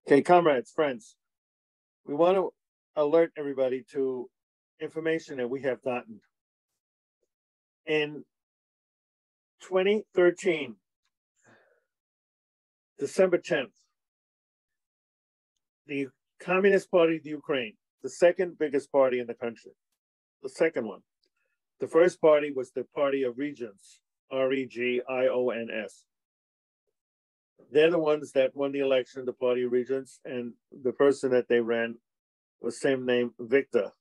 Okay, comrades, friends, we want to alert everybody to information that we have gotten. In 2013, December 10th, the Communist Party of Ukraine, the second biggest party in the country, the second one. The first party was the Party of Regions, REGIONS. They're the ones that won the election, the Party of Regions, and the person that they ran was same name, Viktor. I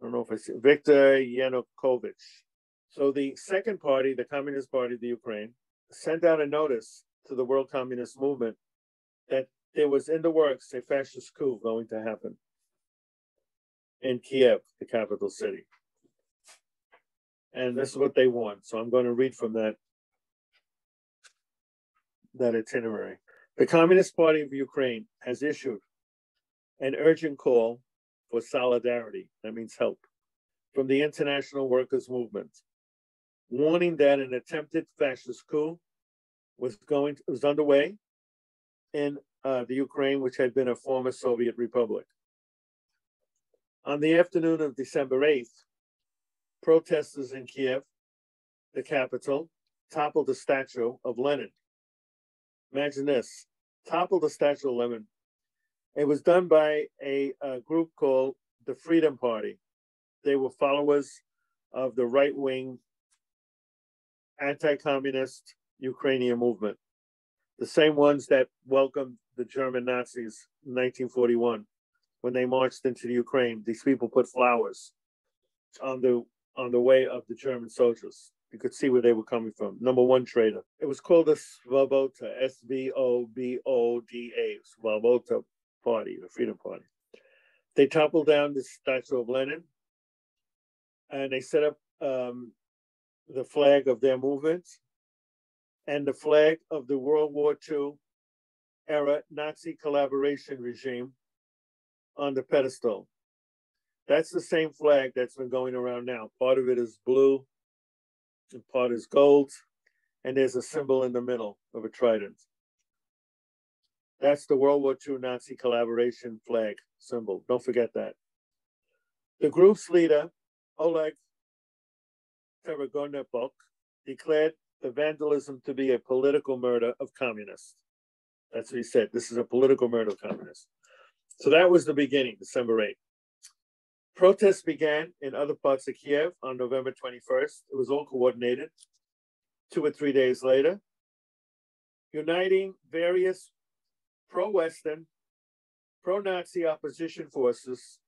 don't know if I see Viktor Yanukovych. So the second party, the Communist Party of the Ukraine, sent out a notice to the World Communist Movement that there was in the works a fascist coup going to happen in Kiev, the capital city. And this is what they want. So I'm going to read from that itinerary. The Communist Party of Ukraine has issued an urgent call for solidarity, that means help, from the international workers' movement, warning that an attempted fascist coup was underway in the Ukraine, which had been a former Soviet republic. On the afternoon of December 8th, protesters in Kiev, the capital, toppled the statue of Lenin. Imagine this, toppled the statue of Lenin. It was done by a group called the Freedom Party. They were followers of the right-wing anti-communist Ukrainian movement, the same ones that welcomed the German Nazis in 1941 when they marched into the Ukraine. These people put flowers on the way of the German soldiers. You could see where they were coming from. Number one traitor. It was called the Svoboda, S-V-O-B-O-D-A, Svoboda Party, the Freedom Party. They toppled down the statue of Lenin, and they set up the flag of their movement and the flag of the World War II era Nazi collaboration regime on the pedestal. That's the same flag that's been going around now. Part of it is blue, and part is gold, and there's a symbol in the middle of a trident. That's the World War II Nazi collaboration flag symbol. Don't forget that. The group's leader, Oleg Taragonepok, declared the vandalism to be a political murder of communists. That's what he said. This is a political murder of communists. So that was the beginning, December 8th. Protests began in other parts of Kiev on November 21st. It was all coordinated 2 or 3 days later, uniting various pro-Western, pro-Nazi opposition forces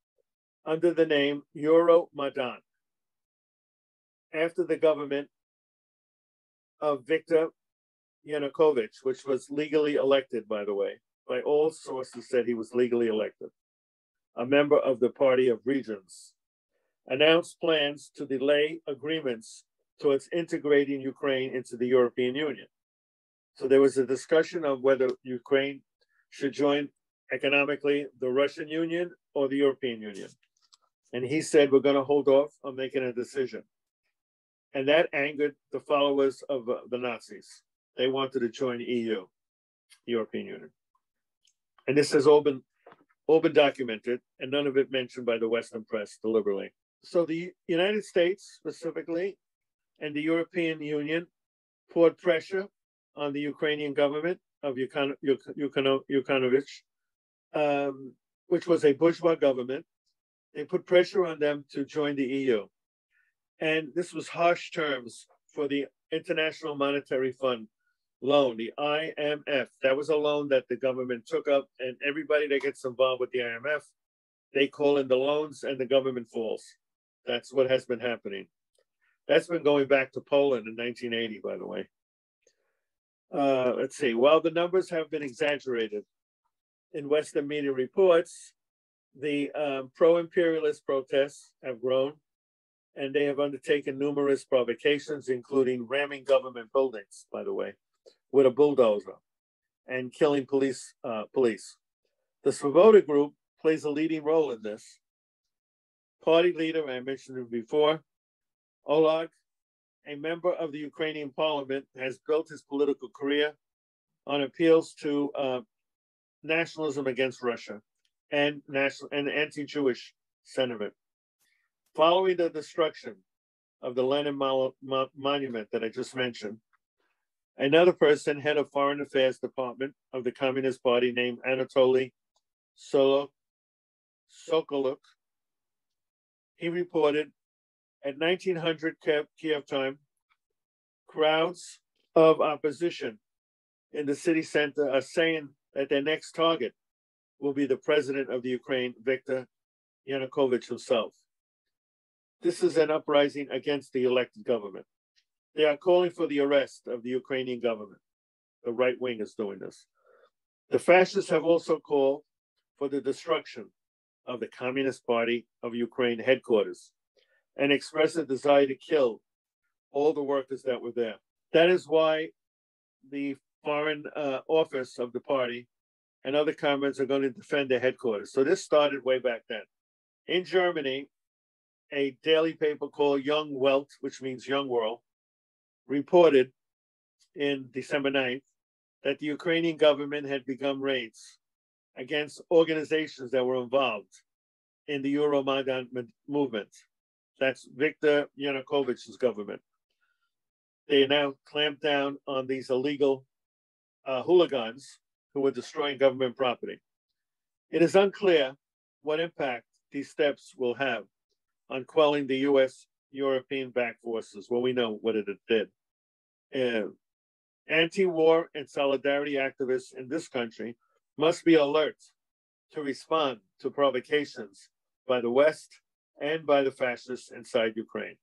under the name Euromaidan, after the government of Viktor Yanukovych, which was legally elected, by the way. By all sources said he was legally elected. A member of the Party of Regions, announced plans to delay agreements towards integrating Ukraine into the European Union. So there was a discussion of whether Ukraine should join economically the Russian Union or the European Union. And he said, we're going to hold off on making a decision. And that angered the followers of the Nazis. They wanted to join the EU, the European Union. And this has all been documented, and none of it mentioned by the Western press deliberately. So the United States specifically and the European Union poured pressure on the Ukrainian government of Yanukovych, which was a bourgeois government. They put pressure on them to join the EU. And this was harsh terms for the International Monetary Fund loan, the IMF. That was a loan that the government took up, and everybody that gets involved with the IMF, they call in the loans and the government falls. That's what has been happening. That's been going back to Poland in 1980, by the way. Let's see. While the numbers have been exaggerated in Western media reports, the pro-imperialist protests have grown, and they have undertaken numerous provocations, including ramming government buildings, by the way, with a bulldozer and killing police. The Svoboda group plays a leading role in this. Party leader, I mentioned him before, Oleg, a member of the Ukrainian parliament, has built his political career on appeals to nationalism against Russia and anti-Jewish sentiment. Following the destruction of the Lenin monument that I just mentioned, another person, head of Foreign Affairs Department of the Communist Party, named Anatoly Sokoluk, he reported at 1900 Kiev time, crowds of opposition in the city center are saying that their next target will be the president of the Ukraine, Viktor Yanukovych himself. This is an uprising against the elected government. They are calling for the arrest of the Ukrainian government. The right wing is doing this. The fascists have also called for the destruction of the Communist Party of Ukraine headquarters and expressed a desire to kill all the workers that were there. That is why the foreign office of the party and other comrades are going to defend their headquarters. So this started way back then. In Germany, a daily paper called Young Welt, which means Young World, reported in December 9th that the Ukrainian government had begun raids against organizations that were involved in the Euromaidan movement. That's Viktor Yanukovych's government. They now clamped down on these illegal hooligans who were destroying government property. It is unclear what impact these steps will have on quelling the U.S. European-backed forces. Well, we know what it did. Anti-war and solidarity activists in this country must be alert to respond to provocations by the West and by the fascists inside Ukraine.